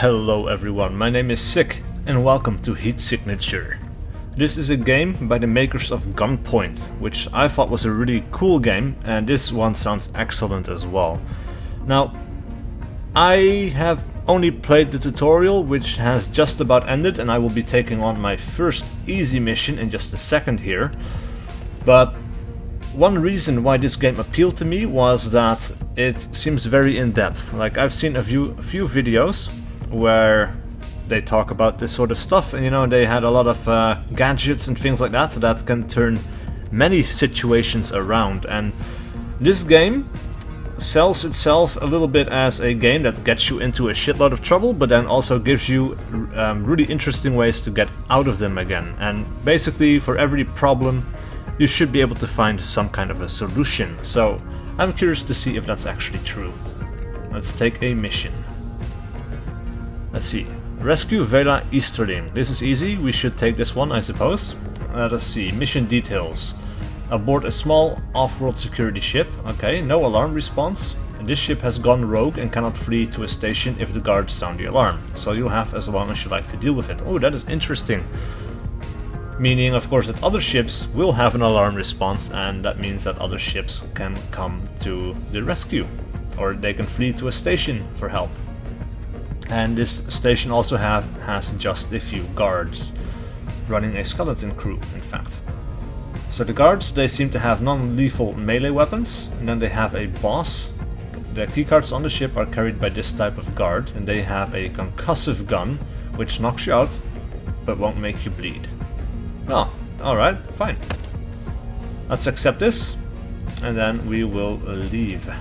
Hello everyone, my name is SiC and welcome to Heat Signature. This is a game by the makers of Gunpoint, which I thought was a really cool game, and this one sounds excellent as well. Now, I have only played the tutorial, which has just about ended, and I will be taking on my first easy mission in just a second here. But one reason why this game appealed to me was that it seems very in-depth. Like, I've seen a few videos where they talk about this sort of stuff, and you know, they had a lot of gadgets and things like that, so that can turn many situations around. And this game sells itself a little bit as a game that gets you into a shitload of trouble, but then also gives you really interesting ways to get out of them again. And basically, for every problem, you should be able to find some kind of a solution. So I'm curious to see if that's actually true. Let's take a mission. Let's see. Rescue Vela Easterling. This is easy. We should take this one, I suppose. Let us see. Mission details. Aboard a small off-world security ship. Okay, no alarm response. And this ship has gone rogue and cannot flee to a station if the guards sound the alarm. So you'll have as long as you like to deal with it. Oh, that is interesting. Meaning, of course, that other ships will have an alarm response, and that means that other ships can come to the rescue. Or they can flee to a station for help. And this station also has just a few guards, running a skeleton crew, in fact. So the guards, they seem to have non-lethal melee weapons, and then they have a boss. The keycards on the ship are carried by this type of guard, and they have a concussive gun, which knocks you out, but won't make you bleed. Oh, alright, fine. Let's accept this, and then we will leave.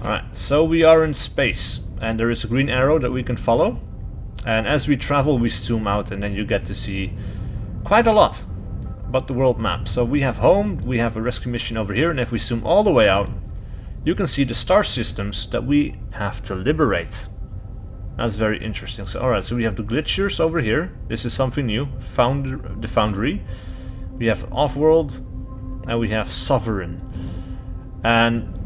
Alright, so we are in space, and there is a green arrow that we can follow. And as we travel, we zoom out, and then you get to see quite a lot about the world map. So we have home, we have a rescue mission over here, and if we zoom all the way out, you can see the star systems that we have to liberate. That's very interesting. So alright, so we have the glitchers over here. This is something new. The Foundry. We have Off-World, and we have Sovereign. And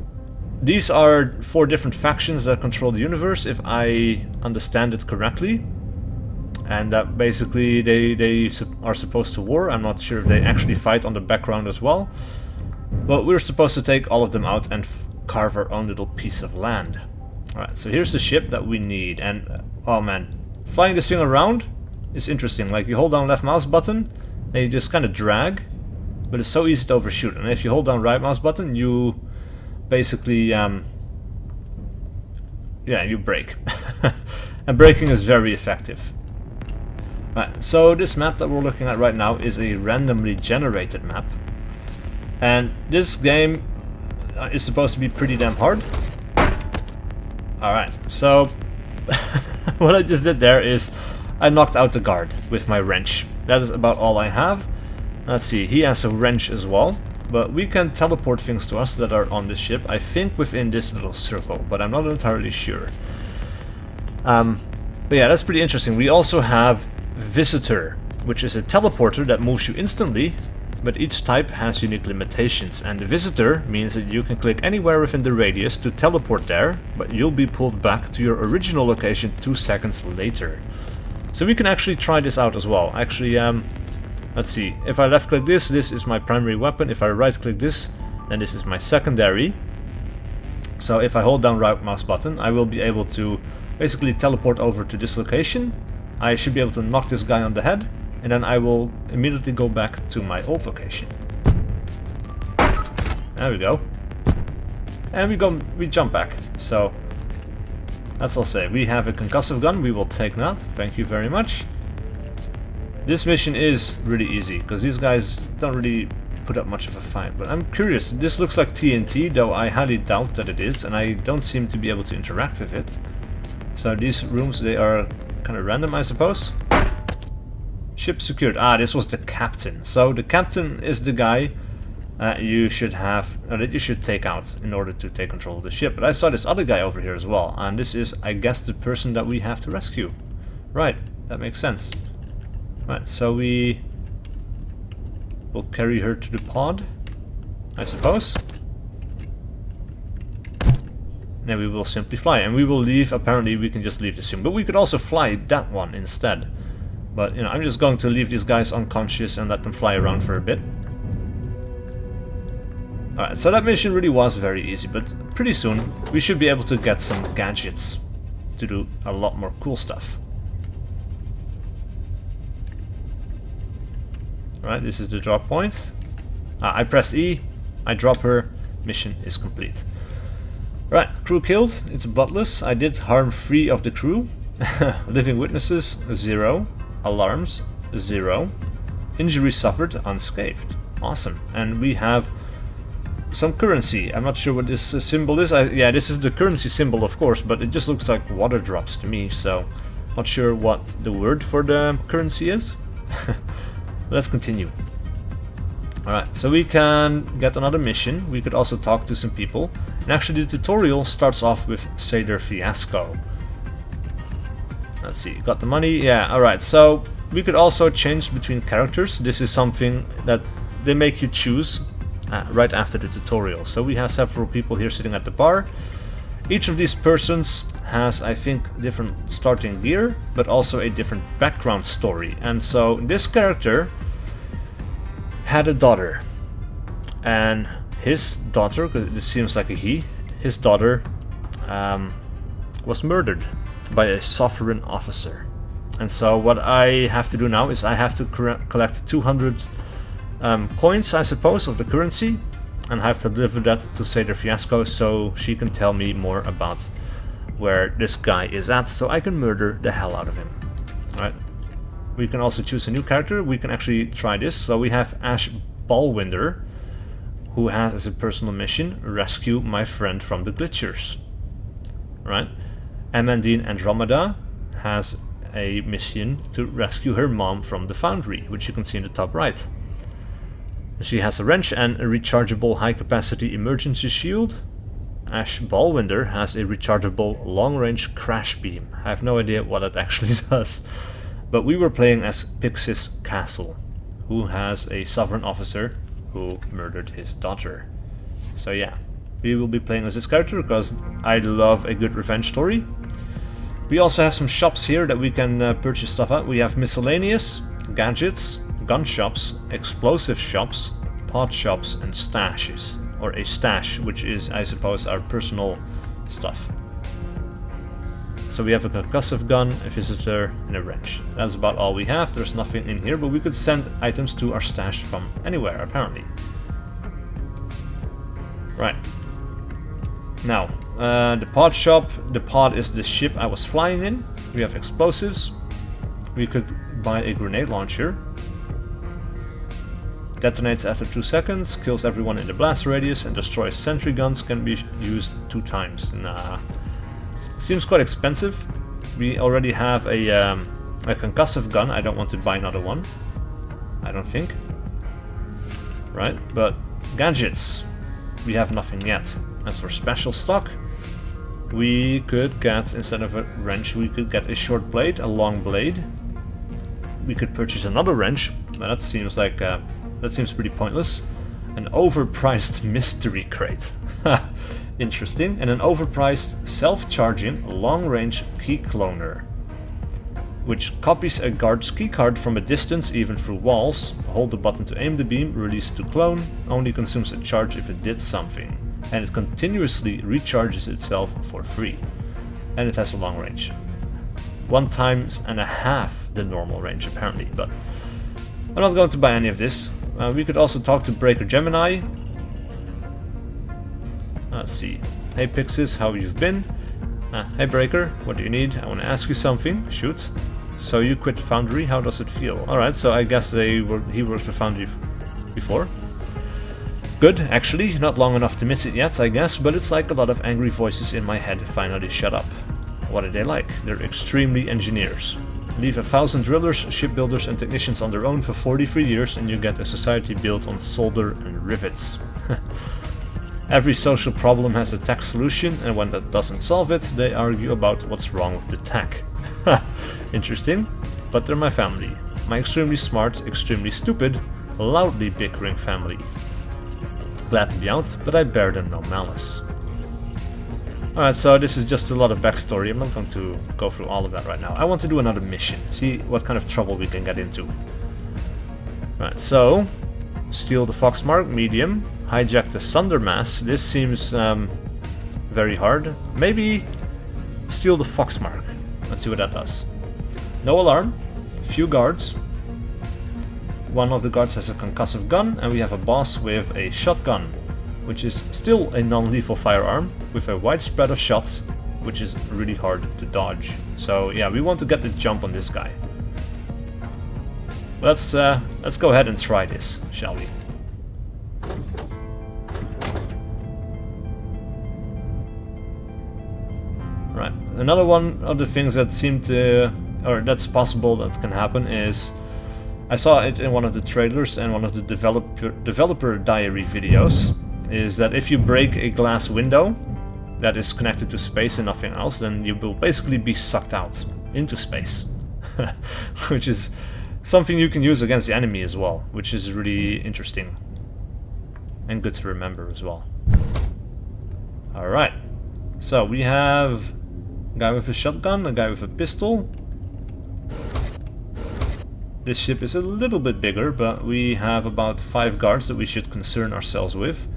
these are 4 different factions that control the universe, if I understand it correctly. And that basically they are supposed to war. I'm not sure if they actually fight on the background as well. But we're supposed to take all of them out and carve our own little piece of land. Alright, so here's the ship that we need. And, oh man, flying this thing around is interesting. Like, you hold down left mouse button, and you just kind of drag. But it's so easy to overshoot. And if you hold down right mouse button, you basically, yeah, you brake. And braking is very effective. Right, so this map that we're looking at right now is a randomly generated map. And this game is supposed to be pretty damn hard. Alright, so what I just did there is I knocked out the guard with my wrench. That is about all I have. Let's see, he has a wrench as well. But we can teleport things to us that are on this ship, I think within this little circle, but I'm not entirely sure. But yeah, that's pretty interesting. We also have Visitor, which is a teleporter that moves you instantly, but each type has unique limitations. And the Visitor means that you can click anywhere within the radius to teleport there, but you'll be pulled back to your original location 2 seconds later. So we can actually try this out as well. Actually, let's see, if I left click this, this is my primary weapon. If I right click this, then this is my secondary. So if I hold down right mouse button, I will be able to basically teleport over to this location. I should be able to knock this guy on the head, and then I will immediately go back to my old location. There we go. And we jump back. So that's all say. We have a concussive gun, we will take that. Thank you very much. This mission is really easy, because these guys don't really put up much of a fight. But I'm curious, this looks like TNT, though I highly doubt that it is, and I don't seem to be able to interact with it. So these rooms, they are kind of random, I suppose. Ship secured. Ah, this was the captain. So the captain is the guy you should have, that you should take out in order to take control of the ship. But I saw this other guy over here as well, and this is, I guess, the person that we have to rescue. Right, that makes sense. Right, so we will carry her to the pod, I suppose. And then we will simply fly. And we will leave, apparently we can just leave the sim. But we could also fly that one instead. But, you know, I'm just going to leave these guys unconscious and let them fly around for a bit. Alright, so that mission really was very easy, but pretty soon we should be able to get some gadgets to do a lot more cool stuff. Alright, this is the drop point. I press E, I drop her, mission is complete. Right, crew killed, it's buttless. I did harm 3 of the crew. Living witnesses, 0. Alarms, 0. Injury suffered, unscathed. Awesome. And we have some currency. I'm not sure what this symbol is. Yeah, this is the currency symbol, of course, but it just looks like water drops to me, so not sure what the word for the currency is. Let's continue. Alright, so we can get another mission. We could also talk to some people. And actually the tutorial starts off with Sailor Fiasco. Let's see, got the money? Yeah, alright, so we could also change between characters. This is something that they make you choose right after the tutorial. So we have several people here sitting at the bar. Each of these persons has, I think, different starting gear, but also a different background story. And so this character had a daughter, and his daughter, because this seems like a he, his daughter was murdered by a sovereign officer. And so what I have to do now is I have to collect 200 coins, I suppose, of the currency, and I have to deliver that to Sailor Fiasco so she can tell me more about where this guy is at, so I can murder the hell out of him. Alright. We can also choose a new character. We can actually try this. So we have Ash Ballwinder, who has as a personal mission, rescue my friend from the glitchers. Right? Amandine Andromeda has a mission to rescue her mom from the foundry, which you can see in the top right. She has a wrench and a rechargeable high-capacity emergency shield. Ash Ballwinder has a rechargeable long-range crash beam. I have no idea what it actually does. But we were playing as Pixis Castle, who has a sovereign officer who murdered his daughter. So yeah, we will be playing as this character because I love a good revenge story. We also have some shops here that we can purchase stuff at. We have miscellaneous, gadgets, gun shops, explosive shops, pot shops, and stashes. Or a stash, which is, I suppose, our personal stuff. So we have a concussive gun, a visitor, and a wrench. That's about all we have. There's nothing in here, but we could send items to our stash from anywhere, apparently. Right. Now, the pod shop. The pod is the ship I was flying in. We have explosives. We could buy a grenade launcher. Detonates after 2 seconds, kills everyone in the blast radius, and destroys sentry guns. Can be used 2 times. Nah. Seems quite expensive. We already have a concussive gun. I don't want to buy another one. I don't think. Right, but gadgets. We have nothing yet. As for special stock, we could get, instead of a wrench, we could get a short blade, a long blade. We could purchase another wrench, but that seems like that seems pretty pointless. An overpriced mystery crate. Interesting. And an overpriced self-charging long-range key cloner, which copies a guard's keycard from a distance, even through walls. Hold the button to aim the beam, release to clone, only consumes a charge if it did something. And it continuously recharges itself for free. And it has a long range. 1.5 times the normal range, apparently, but I'm not going to buy any of this. We could also talk to Breaker Gemini. Let's see. Hey Pixis, how you've been? Hey Breaker, what do you need? I want to ask you something. Shoot. So you quit Foundry, how does it feel? Alright, so I guess he worked for Foundry before. Good, actually. Not long enough to miss it yet, I guess, but it's like a lot of angry voices in my head finally shut up. What are they like? They're extremely engineers. Leave 1,000 drillers, shipbuilders and technicians on their own for 43 years and you get a society built on solder and rivets. Every social problem has a tech solution, and when that doesn't solve it, they argue about what's wrong with the tech. Interesting, but they're my family. My extremely smart, extremely stupid, loudly bickering family. Glad to be out, but I bear them no malice. Alright, so this is just a lot of backstory. I'm not going to go through all of that right now. I want to do another mission, see what kind of trouble we can get into. Right, so steal the Foxmark, medium. Hijack the Sundermass. This seems very hard. Maybe steal the Foxmark. Let's see what that does. No alarm, few guards. One of the guards has a concussive gun, and we have a boss with a shotgun, which is still a non-lethal firearm with a wide spread of shots, which is really hard to dodge. So yeah, we want to get the jump on this guy. Let's go ahead and try this, shall we? Right. Another one of the things that seem to, or that's possible that can happen is, I saw it in one of the trailers and one of the developer diary videos, is that if you break a glass window that is connected to space and nothing else, then you will basically be sucked out into space. Which is something you can use against the enemy as well, which is really interesting. And good to remember as well. Alright. So we have a guy with a shotgun, a guy with a pistol. This ship is a little bit bigger, but we have about 5 guards that we should concern ourselves with.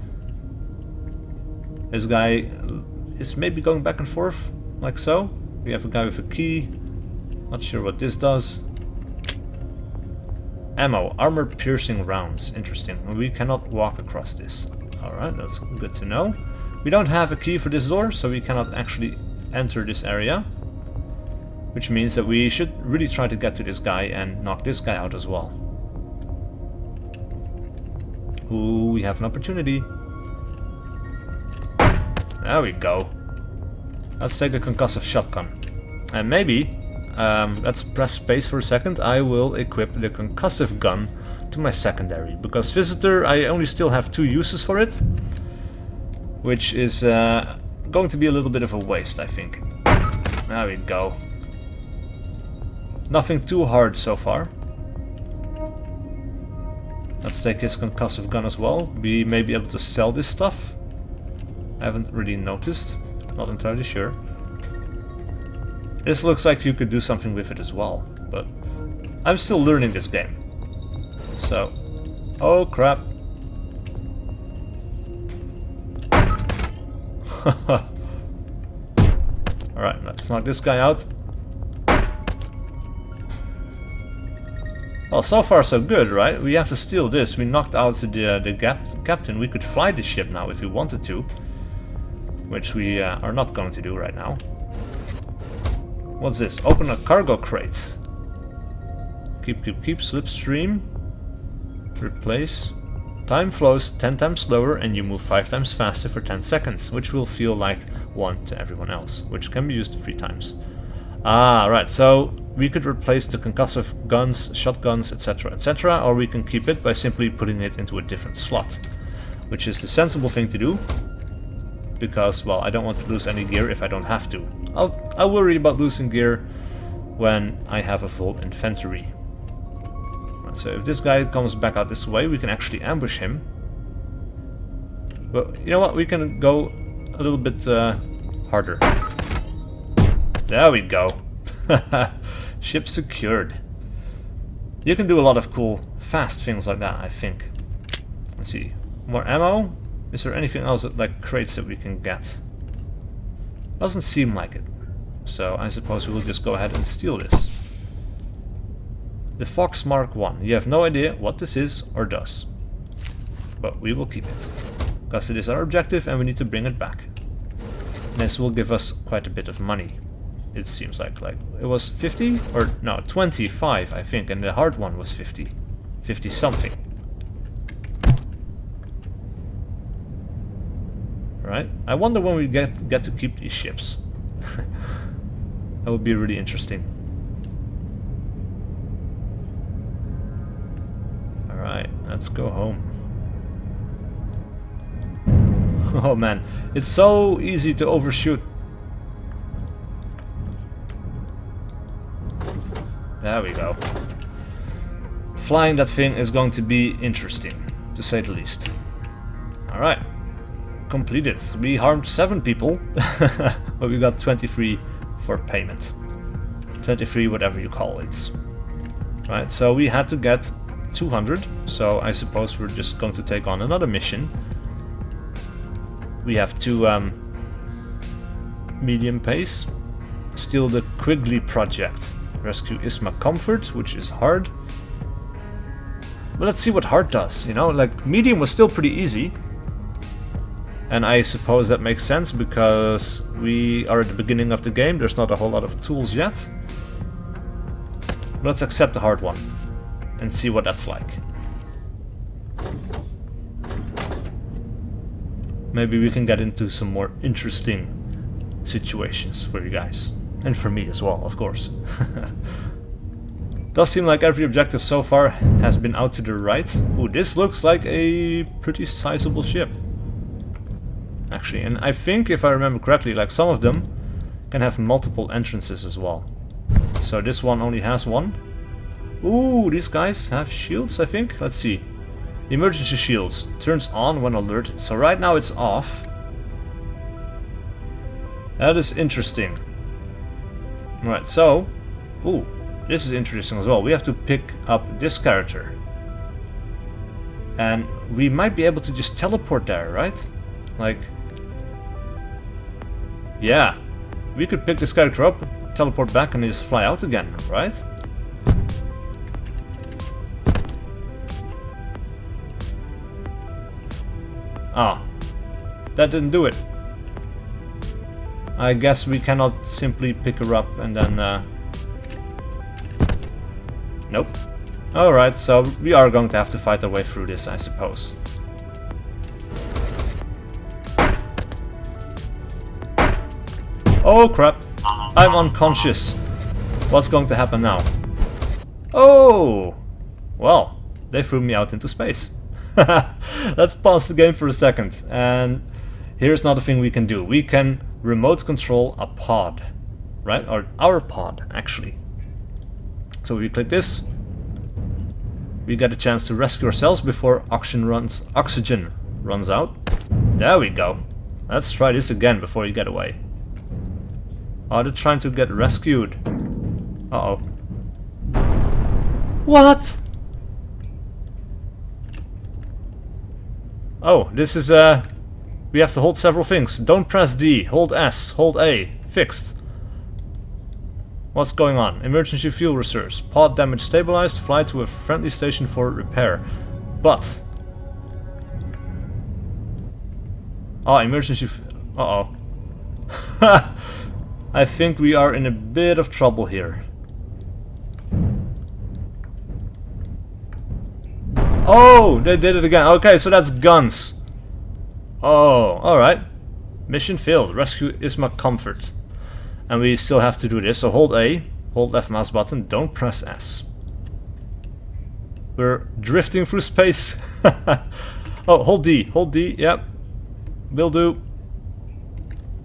This guy is maybe going back and forth, like so. We have a guy with a key. Not sure what this does. Ammo, armor-piercing rounds. Interesting. We cannot walk across this. Alright, that's good to know. We don't have a key for this door, so we cannot actually enter this area. Which means that we should really try to get to this guy and knock this guy out as well. Ooh, we have an opportunity. There we go. Let's take a concussive shotgun. And maybe, let's press space for a second, I will equip the concussive gun to my secondary. Because Visitor, I only still have 2 uses for it. Which is going to be a little bit of a waste, I think. There we go. Nothing too hard so far. Let's take his concussive gun as well. We may be able to sell this stuff. I haven't really noticed. Not entirely sure. This looks like you could do something with it as well, but I'm still learning this game. So, oh crap. Alright, let's knock this guy out. Well, so far so good, right? We have to steal this. We knocked out the captain. We could fly the ship now if we wanted to. Which we are not going to do right now. What's this? Open a cargo crate. Keep, slipstream. Replace. Time flows 10 times slower and you move 5 times faster for 10 seconds, which will feel like 1 to everyone else, which can be used 3 times. Ah, right, so we could replace the concussive guns, shotguns, etc., etc., or we can keep it by simply putting it into a different slot, which is the sensible thing to do, because, well, I don't want to lose any gear if I don't have to. I'll worry about losing gear when I have a full inventory. So if this guy comes back out this way, we can actually ambush him. But you know what, we can go a little bit harder. There we go. Ship secured. You can do a lot of cool, fast things like that, I think. Let's see. More ammo? Is there anything else that, like crates that we can get? Doesn't seem like it. So I suppose we will just go ahead and steal this. The Fox Mark 1. You have no idea what this is or does. But we will keep it. Because it is our objective and we need to bring it back. This will give us quite a bit of money. It seems like it was 50 or no 25 I think, and the hard one was 50 something. Right? I wonder when we get to keep these ships. That would be really interesting. Alright, let's go home. Oh man, it's so easy to overshoot. There we go. Flying that thing is going to be interesting, to say the least. Alright. completed. We harmed 7 people, but we got 23 for payment. 23, whatever you call it. Right, so we had to get 200, so I suppose we're just going to take on another mission. We have to medium pace. Steal the Quigley project. Rescue Isma Comfort, which is hard. But let's see what hard does, you know? Like, medium was still pretty easy. And I suppose that makes sense because we are at the beginning of the game. There's not a whole lot of tools yet. Let's accept the hard one and see what that's like. Maybe we can get into some more interesting situations for you guys. And for me as well, of course. Does seem like every objective so far has been out to the right. Ooh, this looks like a pretty sizable ship. Actually, and I think if I remember correctly, like some of them can have multiple entrances as well. So this one only has one. Ooh, these guys have shields, I think. Let's see. The emergency shields turns on when alerted. So right now it's off. That is interesting. Right, so... Ooh, this is interesting as well. We have to pick up this character. And we might be able to just teleport there, right? Like... Yeah. We could pick this character up, teleport back and just fly out again, right? Ah. That didn't do it. I guess we cannot simply pick her up and then... Nope. Alright, so we are going to have to fight our way through this, I suppose. Oh crap! I'm unconscious. What's going to happen now? Oh! Well, they threw me out into space. Let's pause the game for a second. And here's another thing we can do. We can remote control a pod. Right? Or our pod, actually. So we click this. We get a chance to rescue ourselves before oxygen runs out. There we go. Let's try this again before you get away. Oh, they're trying to get rescued. Uh-oh. What? Oh, this is we have to hold several things. Don't press D, hold S, hold A. Fixed. What's going on? Emergency fuel reserves. Pod damage stabilized. Fly to a friendly station for repair. But... Oh, emergency... Uh-oh. I think we are in a bit of trouble here. Oh, they did it again. Okay, so that's guns. Oh, alright. Mission failed. Rescue Isma Comfort. And we still have to do this. So hold A, hold left mouse button, don't press S. We're drifting through space. Oh, hold D, yep. Will do.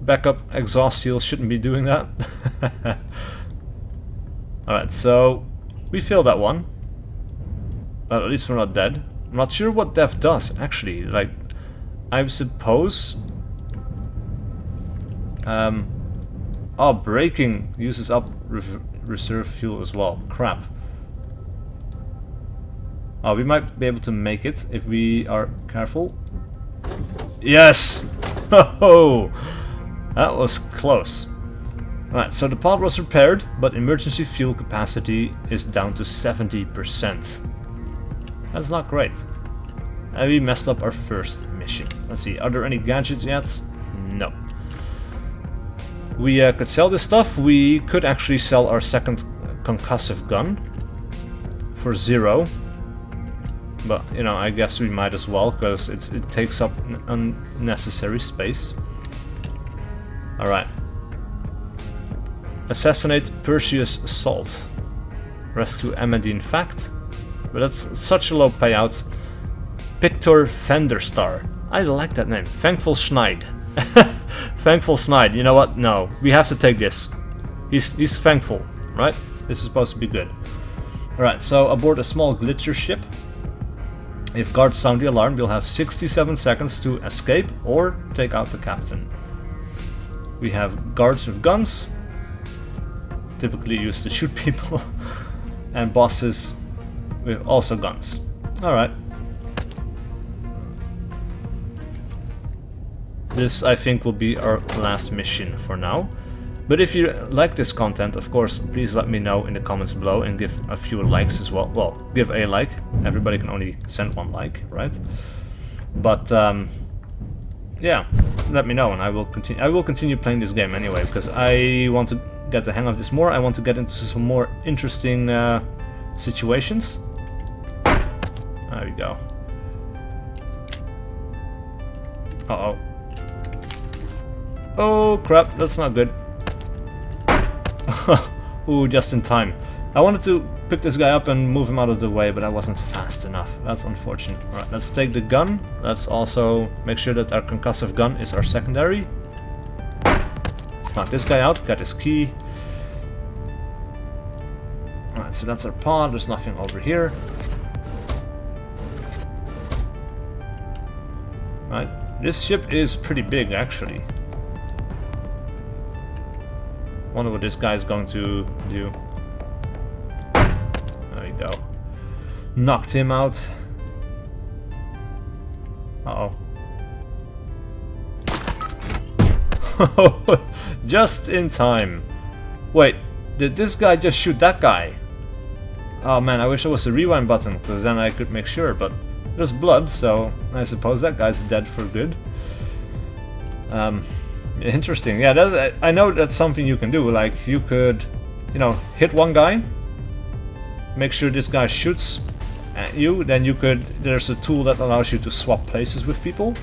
Backup exhaust seal, shouldn't be doing that. Alright, so we failed that one. But at least we're not dead. I'm not sure what death does, actually. Like, I suppose... oh, braking uses up reserve fuel as well. Crap. Oh, we might be able to make it if we are careful. Yes! Oh! That was close. Alright, so the pod was repaired, but emergency fuel capacity is down to 70%. That's not great. And we messed up our first mission. Let's see, are there any gadgets yet? No. We could sell this stuff. We could actually sell our second concussive gun for 0. But, you know, I guess we might as well, because it takes up unnecessary space. Alright. Assassinate Perseus Assault. Rescue Amandine Fact. But that's such a low payout. Pictor Fenderstar. I like that name. Thankful Schneid. Thankful Schneid. You know what? No. We have to take this. He's thankful, right? This is supposed to be good. Alright, so aboard a small glitcher ship. If guards sound the alarm, we'll have 67 seconds to escape or take out the captain. We have guards with guns, typically used to shoot people, and bosses with also guns. Alright. This, I think, will be our last mission for now. But if you like this content, of course, please let me know in the comments below and give a few likes as well. Well, give a like. Everybody can only send one like, right? But yeah, let me know, and I will continue. I will continue playing this game anyway because I want to get the hang of this more. I want to get into some more interesting situations. There we go. Uh-oh. Oh crap, that's not good. Ooh, just in time. I wanted to pick this guy up and move him out of the way, but I wasn't fast enough. That's unfortunate. Alright, let's take the gun. Let's also make sure that our concussive gun is our secondary. Let's knock this guy out, get his key. Alright, so that's our pod. There's nothing over here. Right, this ship is pretty big actually. Wonder what this guy is going to do. There we go. Knocked him out. Uh-oh. Just in time. Wait, did this guy just shoot that guy? Oh man, I wish there was a rewind button, because then I could make sure, but there's blood, so I suppose that guy's dead for good. Interesting. Yeah, I know that's something you can do. Like, you could, you know, hit one guy, make sure this guy shoots at you, then you could, there's a tool that allows you to swap places with people.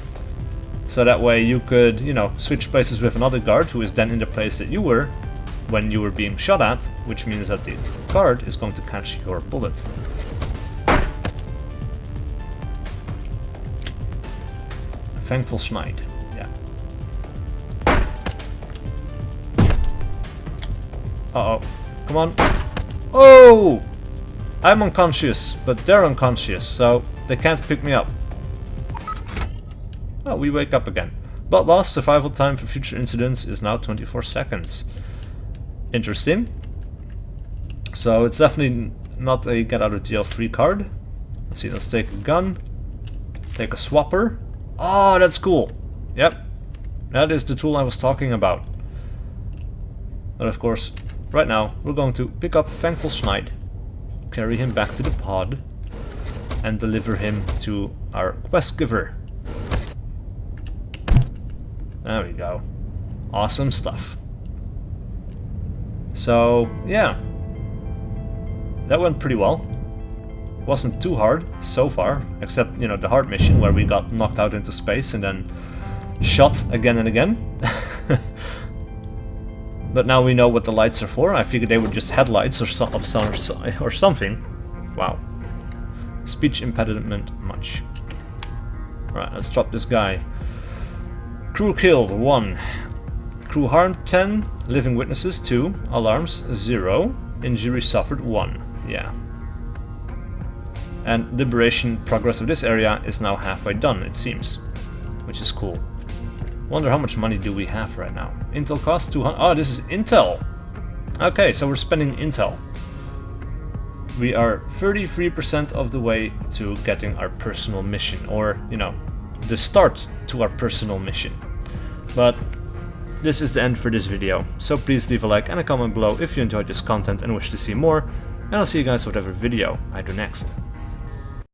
So that way you could, you know, switch places with another guard who is then in the place that you were when you were being shot at, which means that the guard is going to catch your bullet. Thankful Schneid. Yeah. Uh-oh. Come on. Oh! I'm unconscious, but they're unconscious, so they can't pick me up. Oh, we wake up again. But lost survival time for future incidents is now 24 seconds. Interesting. So it's definitely not a get out of jail free card. Let's see, let's take a gun. Take a swapper. Oh, that's cool. Yep. That is the tool I was talking about. But of course, right now, we're going to pick up Thankful Schneid, carry him back to the pod, and deliver him to our quest giver. There we go. Awesome stuff. So, yeah. That went pretty well. Wasn't too hard so far, except, you know, the hard mission where we got knocked out into space and then shot again and again. But now we know what the lights are for. I figured they were just headlights or something. Wow. Speech impediment much. Right, let's drop this guy. Crew killed 1. Crew harmed 10. Living witnesses 2. Alarms 0. Injury suffered 1. Yeah. And liberation progress of this area is now halfway done, it seems. Which is cool. Wonder how much money do we have right now. Intel cost 200. Oh, this is Intel! Okay, so we're spending Intel. We are 33% of the way to getting our personal mission. Or, you know, the start to our personal mission. But this is the end for this video. So please leave a like and a comment below if you enjoyed this content and wish to see more. And I'll see you guys with whatever video I do next.